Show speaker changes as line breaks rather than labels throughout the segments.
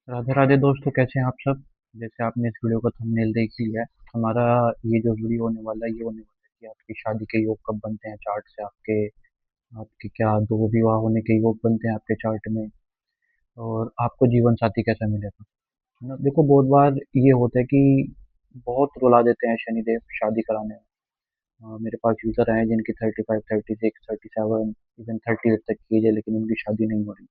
राधे राधे दोस्तों, कैसे हैं आप सब। जैसे आपने इस वीडियो का थंबनेल देख लिया है। हमारा ये जो वीडियो होने वाला है ये होने वाला है कि आपकी शादी के योग कब बनते हैं चार्ट से। आपके आपके क्या दो विवाह होने के योग बनते हैं आपके चार्ट में। और आपको जीवन साथी कैसा मिलेगा, है ना। देखो, बहुत बार ये होता है कि बहुत रुला देते हैं शनिदेव शादी कराने में। मेरे पास यूजर हैं जिनकी 35, 36, 37, इवन 38 तक की एज है, लेकिन उनकी शादी नहीं हो रही।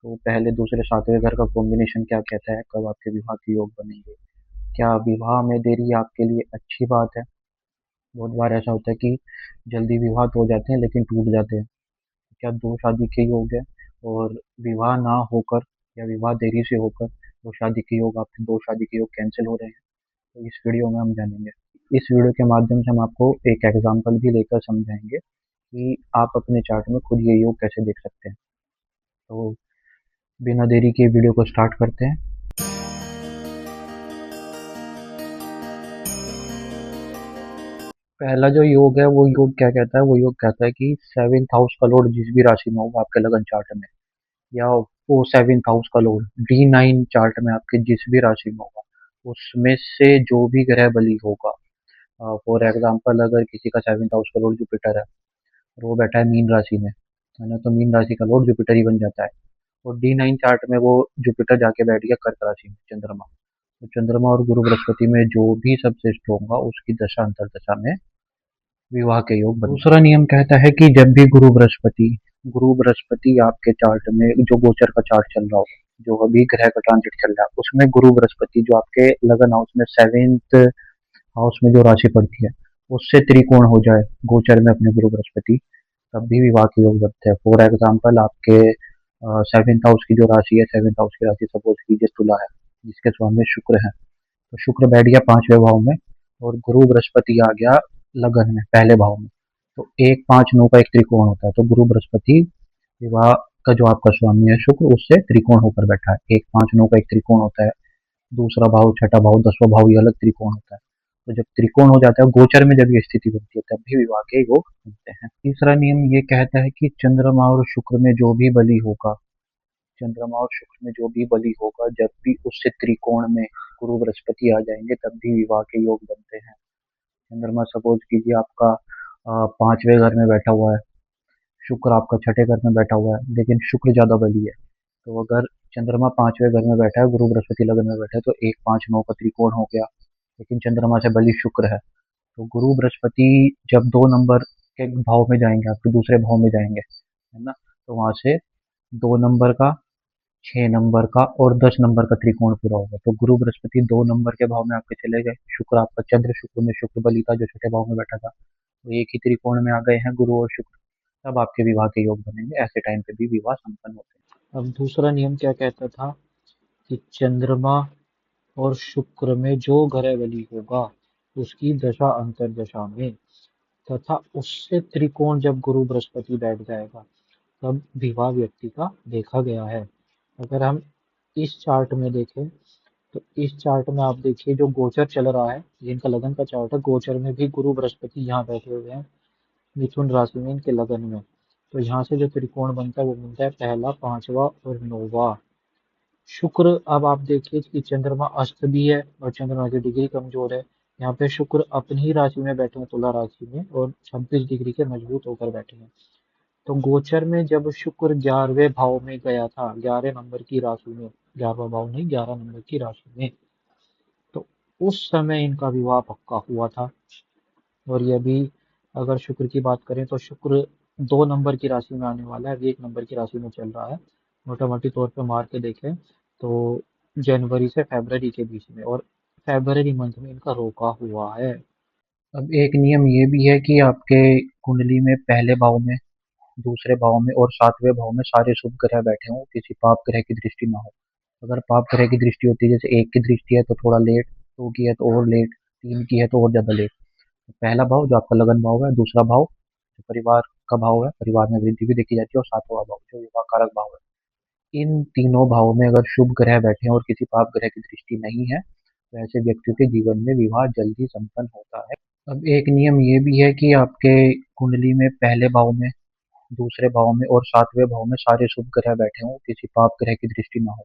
तो पहले दूसरे सातवें घर का कॉम्बिनेशन क्या कहता है, कब आपके विवाह के योग बनेंगे। क्या विवाह में देरी आपके लिए अच्छी बात है। बहुत बार ऐसा होता है कि जल्दी विवाह तो हो जाते हैं लेकिन टूट जाते हैं। क्या दो शादी के योग है और विवाह ना होकर या विवाह देरी से होकर दो शादी के योग, आपके दो शादी के योग कैंसिल हो रहे हैं। तो इस वीडियो में हम जानेंगे। इस वीडियो के माध्यम से हम आपको एक एग्जाम्पल भी लेकर समझाएंगे कि आप अपने चार्ट में खुद ये योग कैसे देख सकते हैं। तो बिना देरी के वीडियो को स्टार्ट करते हैं। पहला जो योग है वो योग क्या कहता है, वो योग कहता है कि सेवेंथ हाउस का लॉर्ड जिस भी राशि में होगा आपके लगन चार्ट में, या वो सेवेंथ हाउस का लॉर्ड D9 चार्ट में आपके जिस भी राशि में होगा, उसमें से जो भी ग्रह बली होगा। फॉर एग्जाम्पल, अगर किसी का सेवेंथ हाउस का लॉर्ड जुपिटर है और वो बैठा है मीन राशि में, है ना, तो मीन राशि का लॉर्ड जुपिटर ही बन जाता है। और D9 चार्ट में वो जुपिटर जाके बैठ गया कर्क राशि में, चंद्रमा। तो चंद्रमा और गुरु बृहस्पति में जो भी सबसे स्ट्रोंग होगा उसकी दशा अंतर दशा में विवाह के योग बनते हैं। दूसरा नियम कहता है कि जब भी गुरु बृहस्पति आपके चार्ट में, जो गोचर का चार्ट चल रहा हो, जो अभी ग्रह का ट्रांजिट चल रहा है, उसमें गुरु बृहस्पति जो आपके लगन हाउस में सेवेंथ हाउस में जो राशि पड़ती है उससे त्रिकोण हो जाए गोचर में अपने गुरु बृहस्पति, तब भी विवाह के योग बनते हैं। फॉर एग्जाम्पल, आपके सेवेंथ हाउस की जो राशि है, सेवेंथ हाउस की राशि सपोज कीजिए तुला है, जिसके स्वामी शुक्र है। तो शुक्र बैठ गया पांचवें भाव में और गुरु बृहस्पति आ गया लगन में पहले भाव में। तो 1, 5, 9 का एक त्रिकोण होता है। तो गुरु बृहस्पति विवाह का जो आपका स्वामी है शुक्र, उससे त्रिकोण होकर बैठा है। 1, 5, 9 का एक त्रिकोण होता है। दूसरा भाव, छठा भाव, 10वां भाव, ये अलग त्रिकोण होता है। तो जब त्रिकोण हो जाता है गोचर में, जब ये स्थिति बनती है, तब भी विवाह के योग बनते हैं। तीसरा नियम ये कहता है कि चंद्रमा और शुक्र में जो भी बलि होगा, चंद्रमा और शुक्र में जो भी बलि होगा, जब भी उससे त्रिकोण में गुरु बृहस्पति आ जाएंगे तब भी विवाह के योग बनते हैं। चंद्रमा सपोज कीजिए आपका पांचवें घर में बैठा हुआ है, शुक्र आपका छठे घर में बैठा हुआ है, लेकिन शुक्र ज्यादा बली है। तो अगर चंद्रमा पांचवें घर में बैठा है, गुरु बृहस्पति लगन में बैठा है, तो 1, 5, 9 का त्रिकोण हो गया, लेकिन चंद्रमा से बली शुक्र है। तो गुरु बृहस्पति जब 2 नंबर के भाव में जाएंगे, आपके दूसरे भाव में जाएंगे, है ना, तो वहां से 2 नंबर का, 6 नंबर का और 10 नंबर का त्रिकोण पूरा होगा। तो गुरु बृहस्पति 2 नंबर के भाव में आपके चले गए। शुक्र आपका चंद्र शुक्र में शुक्र बली था जो छठे भाव में बैठा था, तो एक ही त्रिकोण में आ गए हैं गुरु और शुक्र। तब आपके विवाह के योग बनेंगे। ऐसे टाइम पे भी विवाह संपन्न होते हैं। अब दूसरा नियम क्या कहता था कि चंद्रमा और शुक्र में जो ग्रह बली होगा उसकी दशा अंतर दशा में तथा उससे त्रिकोण जब गुरु बृहस्पति बैठ जाएगा तब विवाह व्यक्ति का देखा गया है। अगर हम इस चार्ट में देखें तो इस चार्ट में आप देखिए जो गोचर चल रहा है, जिनका लगन का चार्ट है, गोचर में भी गुरु बृहस्पति यहाँ बैठे हुए हैं मिथुन राशि में इनके लगन में। तो यहाँ से जो त्रिकोण बनता है वो बनता है पहला, पांचवा और नौवा। शुक्र, अब आप देखिए कि चंद्रमा अस्त भी है और चंद्रमा की डिग्री कमजोर है। यहाँ पे शुक्र अपनी ही राशि में बैठे हैं तुला राशि में और 26 डिग्री के मजबूत होकर बैठे हैं। तो गोचर में जब शुक्र 11वें भाव में गया था, 11 नंबर की राशि में, 11वां भाव नहीं 11 नंबर की राशि में, तो उस समय इनका विवाह पक्का हुआ था। और ये भी, अगर शुक्र की बात करें तो शुक्र 2 नंबर की राशि में आने वाला है, अभी 1 नंबर की राशि में चल रहा है। मोटा मोटी तौर पे मार के देखें तो जनवरी से फरवरी के बीच में, और फरवरी मंथ में इनका रोका हुआ है। अब एक नियम ये भी है कि आपके कुंडली में पहले भाव में, दूसरे भाव में और सातवें भाव में सारे शुभ ग्रह बैठे हों, किसी पाप ग्रह की दृष्टि ना हो। अगर पाप ग्रह की दृष्टि होती है, जैसे 1 की दृष्टि है तो थोड़ा लेट, 2 की है तो और लेट, 3 की है तो और ज्यादा लेट। तो पहला भाव जो आपका लगन भाव है, दूसरा भाव जो परिवार का भाव है, परिवार में वृद्धि भी देखी जाती है, और सातवां भाव जो विवाह कारक भाव है। इन तीनों भावों में अगर शुभ ग्रह बैठे हैं और किसी पाप ग्रह की दृष्टि नहीं है, तो ऐसे व्यक्तियों के जीवन में विवाह जल्दी संपन्न होता है। अब एक नियम ये भी है कि आपके कुंडली में पहले भाव में, दूसरे भाव में और सातवें भाव में सारे शुभ ग्रह बैठे हों, किसी पाप ग्रह की दृष्टि ना हो।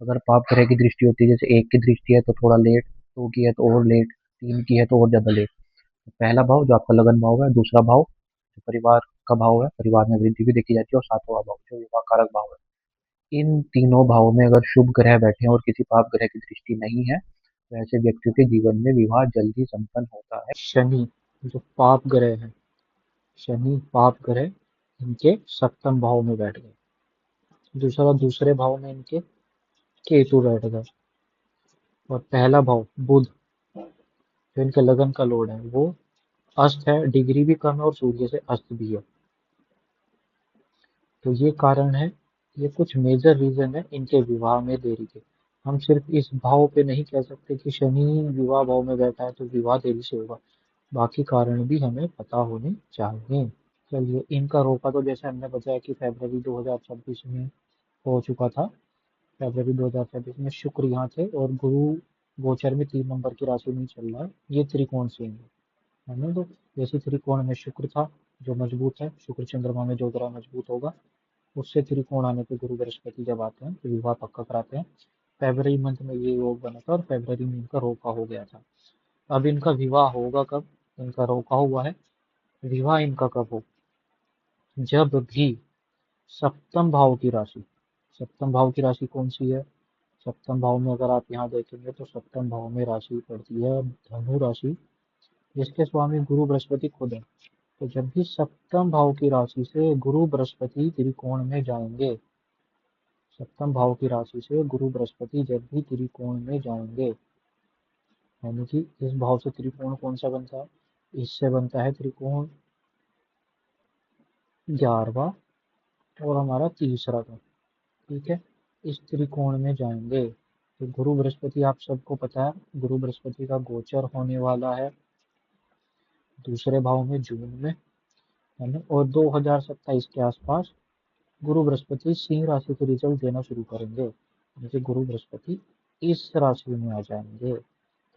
अगर पाप ग्रह की दृष्टि होती है, जैसे 1 की दृष्टि है तो थोड़ा लेट, 2 की है तो और लेट, 3 की है तो और ज़्यादा लेट। पहला भाव जो आपका लगन भाव है, दूसरा भाव जो परिवार का भाव है, परिवार में वृद्धि भी देखी जाती है, और सातवां भाव जो विवाह कारक भाव है। इन तीनों भावों में अगर शुभ ग्रह बैठे हैं और किसी पाप ग्रह की दृष्टि नहीं है, तो ऐसे व्यक्तियों के जीवन में विवाह जल्दी संपन्न होता है।
शनि जो पाप ग्रह है, शनि पाप ग्रह इनके सप्तम भाव में बैठ गए। दूसरा, दूसरे भाव में इनके केतु बैठ गए। और पहला भाव बुध जो इनके लगन का लॉर्ड है, वो अस्त है, डिग्री भी कम है और सूर्य से अस्त भी है। तो ये कारण है, ये कुछ मेजर रीजन है इनके विवाह में देरी के। हम सिर्फ इस भाव पे नहीं कह सकते कि शनि विवाह भाव में बैठा है तो विवाह देरी से होगा, बाकी कारण भी हमें पता होने चाहिए। चलिए, इनका रोका तो जैसे हमने बताया कि फरवरी 2026 में हो चुका था। फरवरी 2026 में शुक्र यहाँ थे और गुरु गोचर में 3 नंबर की राशि में चल रहा है। ये त्रिकोण से है ना, तो जैसे त्रिकोण में शुक्र था जो मजबूत है, शुक्र चंद्रमा में जो ग्रह मजबूत होगा, उससे त्रिकोण आने पे गुरु बृहस्पति जब आते हैं तो विवाह पक्का कराते हैं। फरवरी मंथ में ये योग बना था और फरवरी में इनका रोका हो गया था। अब इनका विवाह होगा कब? इनका रोका हुआ है, विवाह इनका कब हो? जब भी सप्तम भाव की राशि, सप्तम भाव की राशि कौन सी है? सप्तम भाव में अगर आप यहाँ देखेंगे तो सप्तम भाव में राशि पड़ती है धनु राशि, जिसके स्वामी गुरु बृहस्पति खुद है। तो जब भी सप्तम भाव की राशि से गुरु बृहस्पति त्रिकोण में जाएंगे, सप्तम भाव की राशि से गुरु बृहस्पति जब भी त्रिकोण में जाएंगे, यानी कि इस भाव से त्रिकोण कौन सा बनता है? इससे बनता है त्रिकोण 11वां और हमारा तीसरा का। ठीक है, इस त्रिकोण में जाएंगे तो गुरु बृहस्पति, आप सबको पता है, गुरु बृहस्पति का गोचर होने वाला है दूसरे भाव में जून में, है ना, और 2027 के आसपास गुरु बृहस्पति सिंह राशि के रिजल्ट देना शुरू करेंगे, जैसे गुरु बृहस्पति इस राशि में आ जाएंगे।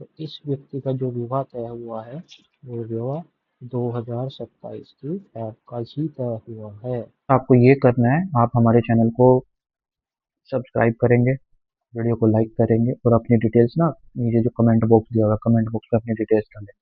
तो इस व्यक्ति का जो विवाह तय हुआ है, वो विवाह 2027 की ऐप का ही तय हुआ है।
आपको ये करना है, आप हमारे चैनल को सब्सक्राइब करेंगे, वीडियो को लाइक करेंगे और अपनी डिटेल्स ना नीचे जो कमेंट बॉक्स दिया होगा, कमेंट बॉक्स में अपनी डिटेल्स डालें।